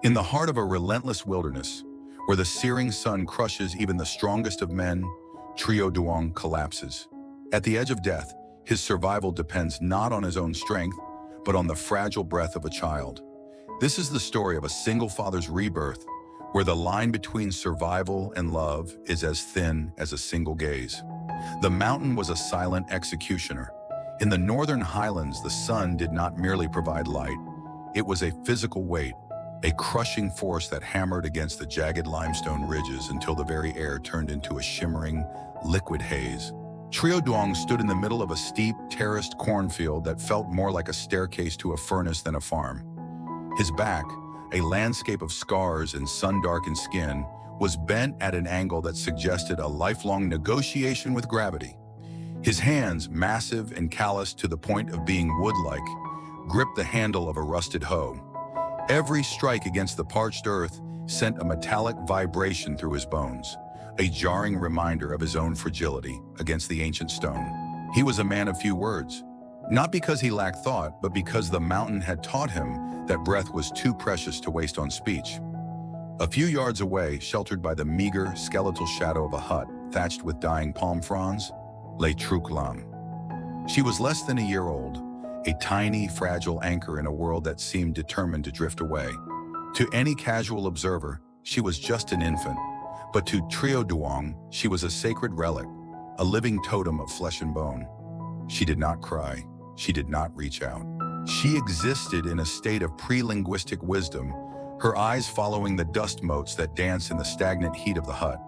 In the heart of a relentless wilderness, where the searing sun crushes even the strongest of men, Duong collapses. At the edge of death, his survival depends not on his own strength, but on the fragile breath of a child. This is the story of a single father's rebirth, where the line between survival and love is as thin as a single gaze. The mountain was a silent executioner. In the northern highlands, the sun did not merely provide light. It was a physical weight, a crushing force that hammered against the jagged limestone ridges until the very air turned into a shimmering, liquid haze. Duong stood in the middle of a steep, terraced cornfield that felt more like a staircase to a furnace than a farm. His back, a landscape of scars and sun-darkened skin, was bent at an angle that suggested a lifelong negotiation with gravity. His hands, massive and calloused to the point of being wood-like, gripped the handle of a rusted hoe. Every strike against the parched earth sent a metallic vibration through his bones, a jarring reminder of his own fragility against the ancient stone. He was a man of few words, not because he lacked thought, but because the mountain had taught him that breath was too precious to waste on speech. A few yards away, sheltered by the meager, skeletal shadow of a hut thatched with dying palm fronds, lay Trúc Lam. She was less than a year old, a tiny, fragile anchor in a world that seemed determined to drift away. To any casual observer, she was just an infant, but to Duong, she was a sacred relic, a living totem of flesh and bone. She did not cry. She did not reach out. She existed in a state of pre-linguistic wisdom, her eyes following the dust motes that danced in the stagnant heat of the hut.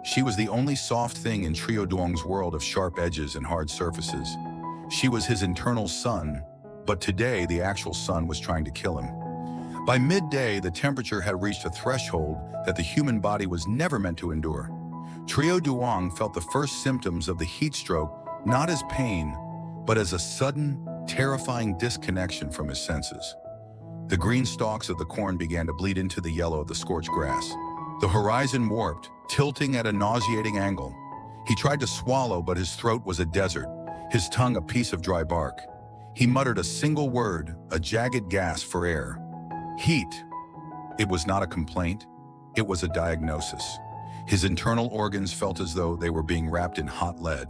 She was the only soft thing in Duong's world of sharp edges and hard surfaces. She was his internal sun, but today the actual sun was trying to kill him. By midday, the temperature had reached a threshold that the human body was never meant to endure. Duong felt the first symptoms of the heat stroke not as pain, but as a sudden, terrifying disconnection from his senses. The green stalks of the corn began to bleed into the yellow of the scorched grass. The horizon warped, tilting at a nauseating angle. He tried to swallow, but his throat was a desert, his tongue a piece of dry bark. He muttered a single word, a jagged gasp for air. Heat. It was not a complaint. It was a diagnosis. His internal organs felt as though they were being wrapped in hot lead.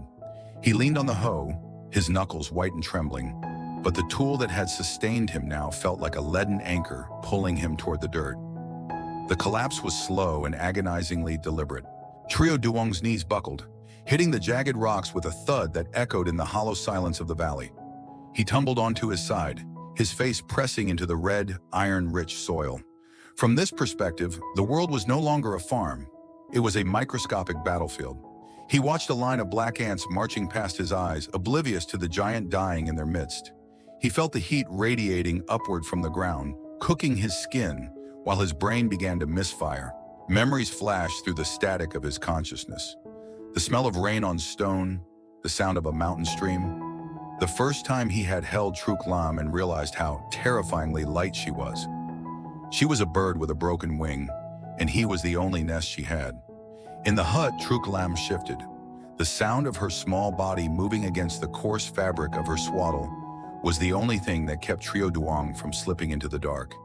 He leaned on the hoe, his knuckles white and trembling, but the tool that had sustained him now felt like a leaden anchor pulling him toward the dirt. The collapse was slow and agonizingly deliberate. Duong's knees buckled, hitting the jagged rocks with a thud that echoed in the hollow silence of the valley. He tumbled onto his side, his face pressing into the red, iron-rich soil. From this perspective, the world was no longer a farm. It was a microscopic battlefield. He watched a line of black ants marching past his eyes, oblivious to the giant dying in their midst. He felt the heat radiating upward from the ground, cooking his skin, while his brain began to misfire. Memories flashed through the static of his consciousness. The smell of rain on stone, the sound of a mountain stream. The first time he had held Trúc Lam and realized how terrifyingly light she was. She was a bird with a broken wing, and he was the only nest she had. In the hut, Trúc Lam shifted. The sound of her small body moving against the coarse fabric of her swaddle was the only thing that kept Duong from slipping into the dark.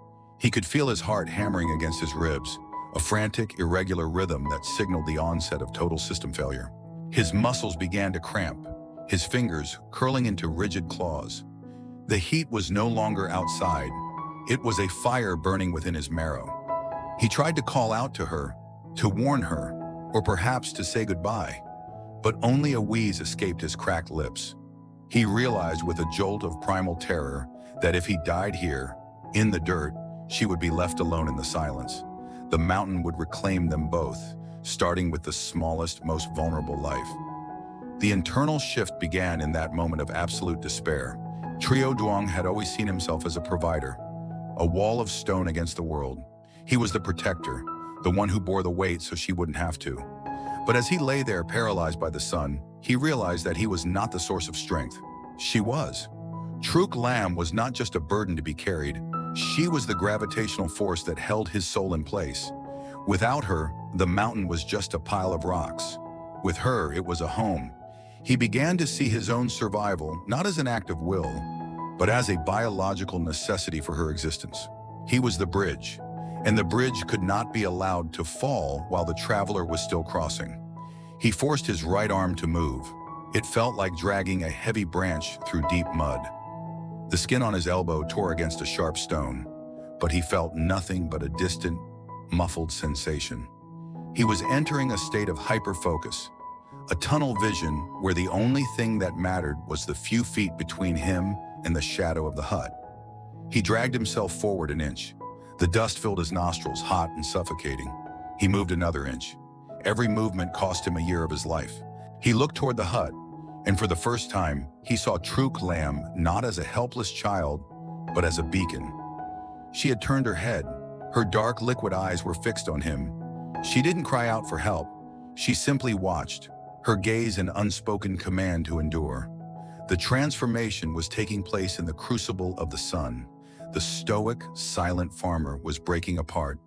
He could feel his heart hammering against his ribs, a frantic, irregular rhythm that signaled the onset of total system failure. His muscles began to cramp, his fingers curling into rigid claws. The heat was no longer outside. It was a fire burning within his marrow. He tried to call out to her, to warn her, or perhaps to say goodbye, but only a wheeze escaped his cracked lips. He realized with a jolt of primal terror that if he died here, in the dirt, she would be left alone in the silence. The mountain would reclaim them both, starting with the smallest, most vulnerable life. The internal shift began in that moment of absolute despair. Duong had always seen himself as a provider, a wall of stone against the world. He was the protector, the one who bore the weight so she wouldn't have to. But as he lay there paralyzed by the sun, he realized that he was not the source of strength. She was. Trúc Lam was not just a burden to be carried. She was the gravitational force that held his soul in place. Without her, the mountain was just a pile of rocks. With her, it was a home. He began to see his own survival not as an act of will, but as a biological necessity for her existence. He was the bridge, and the bridge could not be allowed to fall while the traveler was still crossing. He forced his right arm to move. It felt like dragging a heavy branch through deep mud. The skin on his elbow tore against a sharp stone, but he felt nothing but a distant, muffled sensation. He was entering a state of hyperfocus, a tunnel vision where the only thing that mattered was the few feet between him and the shadow of the hut. He dragged himself forward an inch. The dust filled his nostrils, hot and suffocating. He moved another inch. Every movement cost him a year of his life. He looked toward the hut, and for the first time, he saw Trúc Lam not as a helpless child, but as a beacon. She had turned her head. Her dark, liquid eyes were fixed on him. She didn't cry out for help. She simply watched, her gaze an unspoken command to endure. The transformation was taking place in the crucible of the sun. The stoic, silent farmer was breaking apart,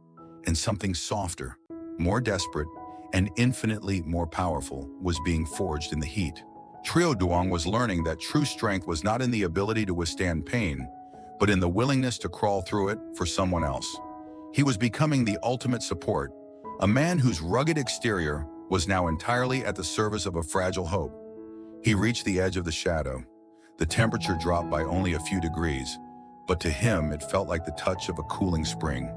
and something softer, more desperate, and infinitely more powerful was being forged in the heat. Duong was learning that true strength was not in the ability to withstand pain, but in the willingness to crawl through it for someone else. He was becoming the ultimate support, a man whose rugged exterior was now entirely at the service of a fragile hope. He reached the edge of the shadow. The temperature dropped by only a few degrees, but to him it felt like the touch of a cooling spring.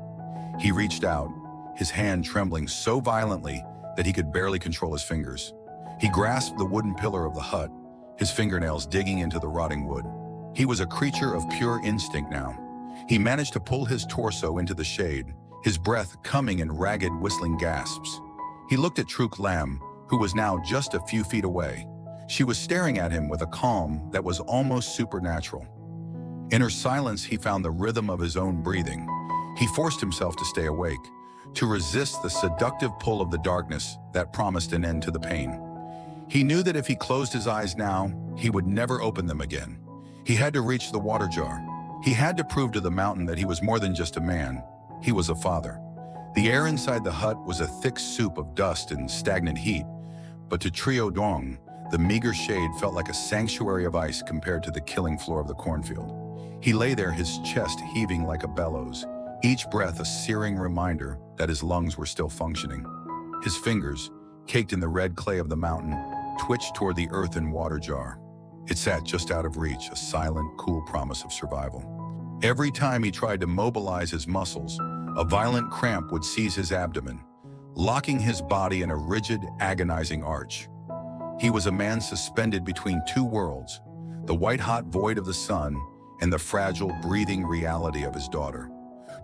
He reached out, his hand trembling so violently that he could barely control his fingers. He grasped the wooden pillar of the hut, his fingernails digging into the rotting wood. He was a creature of pure instinct now. He managed to pull his torso into the shade, his breath coming in ragged, whistling gasps. He looked at Trúc Lam, who was now just a few feet away. She was staring at him with a calm that was almost supernatural. In her silence, he found the rhythm of his own breathing. He forced himself to stay awake, to resist the seductive pull of the darkness that promised an end to the pain. He knew that if he closed his eyes now, he would never open them again. He had to reach the water jar. He had to prove to the mountain that he was more than just a man. He was a father. The air inside the hut was a thick soup of dust and stagnant heat, but to Duong, the meager shade felt like a sanctuary of ice compared to the killing floor of the cornfield. He lay there, his chest heaving like a bellows, each breath a searing reminder that his lungs were still functioning. His fingers, caked in the red clay of the mountain, twitched toward the earthen water jar. It sat just out of reach, a silent, cool promise of survival. Every time he tried to mobilize his muscles, a violent cramp would seize his abdomen, locking his body in a rigid, agonizing arch. He was a man suspended between two worlds, the white-hot void of the sun and the fragile, breathing reality of his daughter.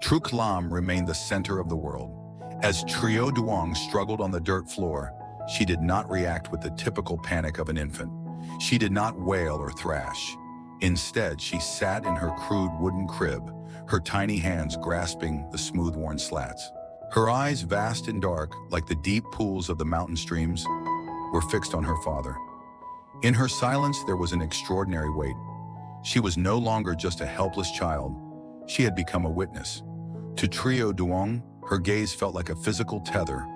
Trúc Lam remained the center of the world. As Duong struggled on the dirt floor, she did not react with the typical panic of an infant. She did not wail or thrash. Instead, she sat in her crude wooden crib, her tiny hands grasping the smooth-worn slats. Her eyes, vast and dark, like the deep pools of the mountain streams, were fixed on her father. In her silence, there was an extraordinary weight. She was no longer just a helpless child. She had become a witness. To Duong, her gaze felt like a physical tether,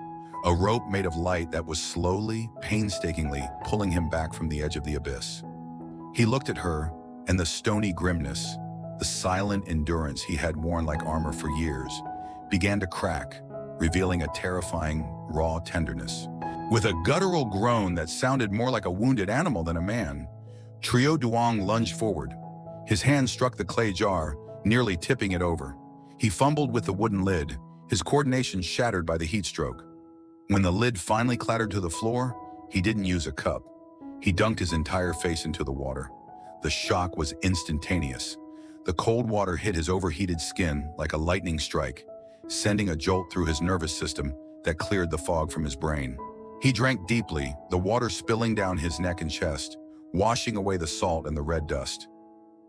a rope made of light that was slowly, painstakingly pulling him back from the edge of the abyss. He looked at her, and the stony grimness, the silent endurance he had worn like armor for years, began to crack, revealing a terrifying, raw tenderness. With a guttural groan that sounded more like a wounded animal than a man, Duong lunged forward. His hand struck the clay jar, nearly tipping it over. He fumbled with the wooden lid, his coordination shattered by the heat stroke. When the lid finally clattered to the floor, he didn't use a cup. He dunked his entire face into the water. The shock was instantaneous. The cold water hit his overheated skin like a lightning strike, sending a jolt through his nervous system that cleared the fog from his brain. He drank deeply, the water spilling down his neck and chest, washing away the salt and the red dust.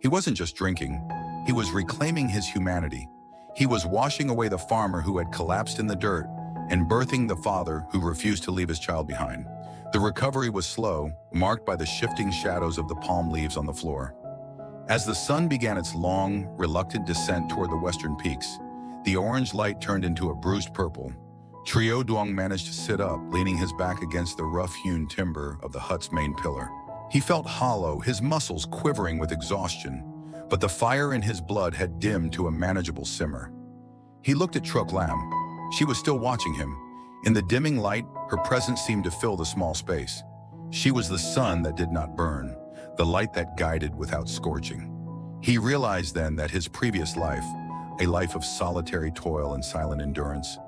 He wasn't just drinking, he was reclaiming his humanity. He was washing away the farmer who had collapsed in the dirt and birthing the father who refused to leave his child behind. The recovery was slow, marked by the shifting shadows of the palm leaves on the floor. As the sun began its long, reluctant descent toward the western peaks, the orange light turned into a bruised purple. Duong managed to sit up, leaning his back against the rough-hewn timber of the hut's main pillar. He felt hollow, his muscles quivering with exhaustion, but the fire in his blood had dimmed to a manageable simmer. He looked at Trúc Lam. She was still watching him. In the dimming light, her presence seemed to fill the small space. She was the sun that did not burn, the light that guided without scorching. He realized then that his previous life, a life of solitary toil and silent endurance,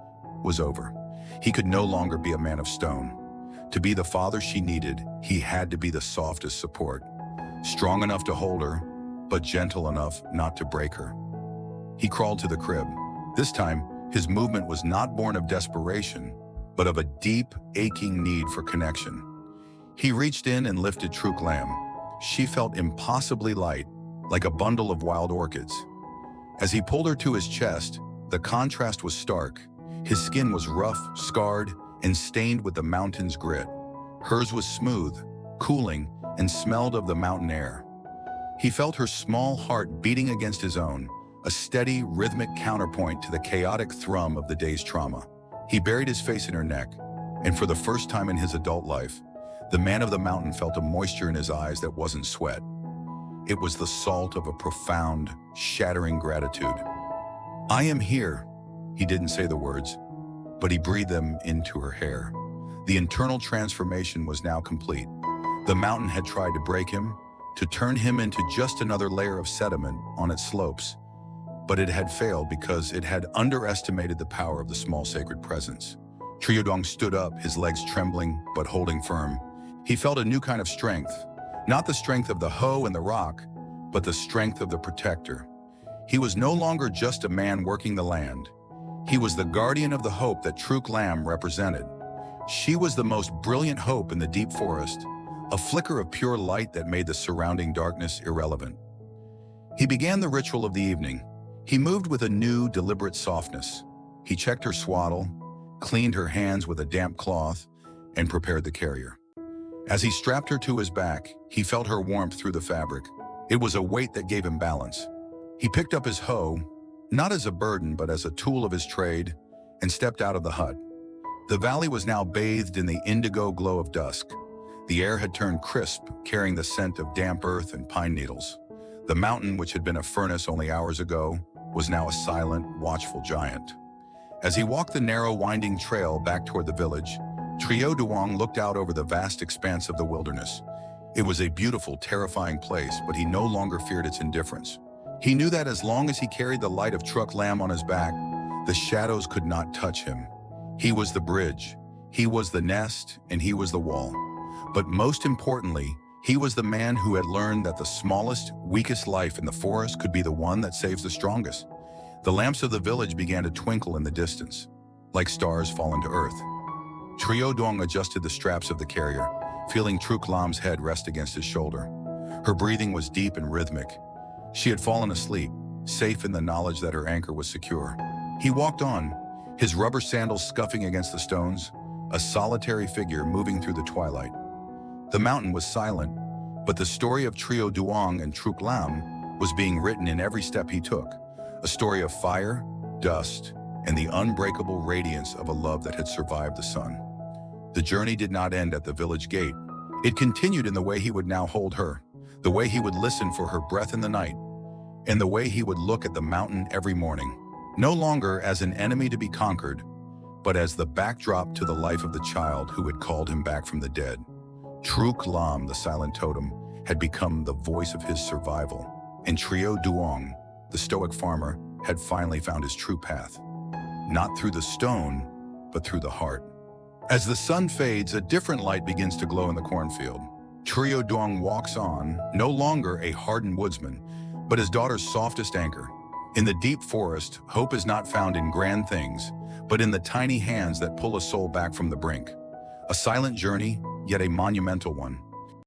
was over. He could no longer be a man of stone. To be the father she needed, he had to be the softest support, strong enough to hold her, but gentle enough not to break her. He crawled to the crib. This time, his movement was not born of desperation, but of a deep, aching need for connection. He reached in and lifted Trúc Lam. She felt impossibly light, like a bundle of wild orchids. As he pulled her to his chest, the contrast was stark. His skin was rough, scarred, and stained with the mountain's grit. Hers was smooth, cooling, and smelled of the mountain air. He felt her small heart beating against his own, a steady, rhythmic counterpoint to the chaotic thrum of the day's trauma. He buried his face in her neck, and for the first time in his adult life, the man of the mountain felt a moisture in his eyes that wasn't sweat. It was the salt of a profound, shattering gratitude. "I am here." He didn't say the words, but he breathed them into her hair. The internal transformation was now complete. The mountain had tried to break him, to turn him into just another layer of sediment on its slopes, but it had failed because it had underestimated the power of the small sacred presence. Duong stood up, his legs trembling but holding firm. He felt a new kind of strength, not the strength of the hoe and the rock, but the strength of the protector. He was no longer just a man working the land. He was the guardian of the hope that Trúc Lam represented. She was the most brilliant hope in the deep forest, a flicker of pure light that made the surrounding darkness irrelevant. He began the ritual of the evening. He moved with a new, deliberate softness. He checked her swaddle, cleaned her hands with a damp cloth, and prepared the carrier. As he strapped her to his back, he felt her warmth through the fabric. It was a weight that gave him balance. He picked up his hoe, not as a burden but as a tool of his trade, and stepped out of the hut. The valley was now bathed in the indigo glow of dusk. The air had turned crisp, carrying the scent of damp earth and pine needles. The mountain, which had been a furnace only hours ago, was now a silent, watchful giant. As he walked the narrow, winding trail back toward the village, Duong looked out over the vast expanse of the wilderness. It was a beautiful, terrifying place, but he no longer feared its indifference. He knew that as long as he carried the light of Trúc Lam on his back, the shadows could not touch him. He was the bridge, he was the nest, and he was the wall. But most importantly, he was the man who had learned that the smallest, weakest life in the forest could be the one that saves the strongest. The lamps of the village began to twinkle in the distance, like stars fallen to earth. Duong adjusted the straps of the carrier, feeling Trúc Lam's head rest against his shoulder. Her breathing was deep and rhythmic. She had fallen asleep, safe in the knowledge that her anchor was secure. He walked on, his rubber sandals scuffing against the stones, a solitary figure moving through the twilight. The mountain was silent, but the story of Duong and Trúc Lam was being written in every step he took, a story of fire, dust, and the unbreakable radiance of a love that had survived the sun. The journey did not end at the village gate. It continued in the way he would now hold her, the way he would listen for her breath in the night, and the way he would look at the mountain every morning, no longer as an enemy to be conquered, but as the backdrop to the life of the child who had called him back from the dead. Trúc Lam, the silent totem, had become the voice of his survival, and Duong, the stoic farmer, had finally found his true path, not through the stone, but through the heart. As the sun fades, a different light begins to glow in the cornfield. Duong walks on, no longer a hardened woodsman, but his daughter's softest anchor. In the deep forest, hope is not found in grand things, but in the tiny hands that pull a soul back from the brink. A silent journey, yet a monumental one.